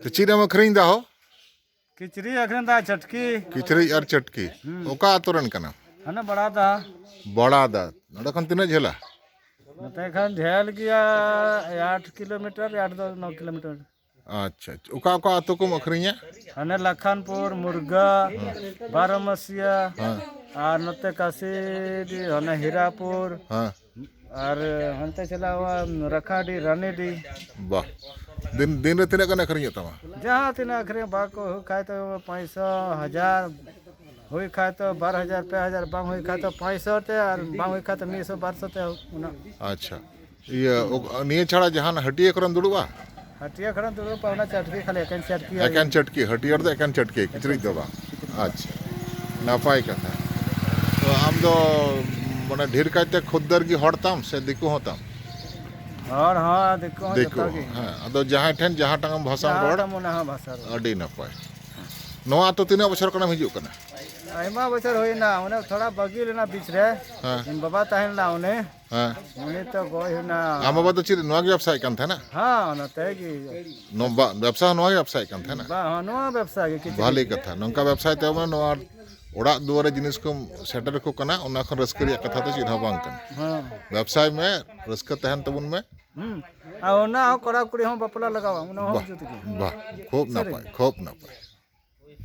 तो चीज हम अखरीन दा हो किचरी अखरन दा चटकी किचरी और चटकी ओका आतोरन कना हने बड़ा दा बड़ा दा नडे खन तिना झेला नते खान झेल गया 8 किलोमीटर 8 9 किलोमीटर अच्छा अच्छा ओका ओका आतो को अखरीन हने लखनपुर मुर्गा बारहमसिया और नते काशी हने हीरापुर हाँ और हनते चला हुआ रखाडी रानीडी वाह दिन दिन रे तिना कना अखरीन तमा जहाँ तीन आखिर बाको खाए तो 500,000 हुई खाए तो 12,000 5,000 बांग हुई खाए तो 500 और बांग हुई खाए तो 100 1200 अच्छा ये निये छाड़ा जहान हटिया करन दुड़वा हटिया खड़ा तो पावना चटकी खाली एक चटकी एकान चटकी हटियर दो एकान चटकी किचरी दो अच्छा नापाय कथा तो आम दो माने ढेर कायते खुदर की हड़ताम से दिकु होताम और हाँ देखो देखो हां अदो जहां ठेन जहां टांगम भाषा रोड मुना हाँ भाषा अडी नापाय नोआ तो तीना बछर कना हिजु कना आइमा बचर होई ना उन्हें थोड़ा बगी लेना बीच रे बाबा ताहन ला उन्हें हां उन्हें तो गोय ना आम बाबा तो चिर नोआ के व्यवसाय कन था ना हाँ ना तेगी नो व्यवसाय नोआ व्यवसाय कन था ना बा हाँ नो व्यवसाय की भाले कथा नंका व्यवसाय ते में नोआ ओड़ा दुआरे जिनिस को सेटर को कना उना खन रस्करिया कथा तो चिन्ह बांग कन हाँ व्यवसाय में रस्क तहन तबुन में और ना कड़ा कुड़ी हम बपला लगावा उन्हें हम जुत की वाह खूब नापाय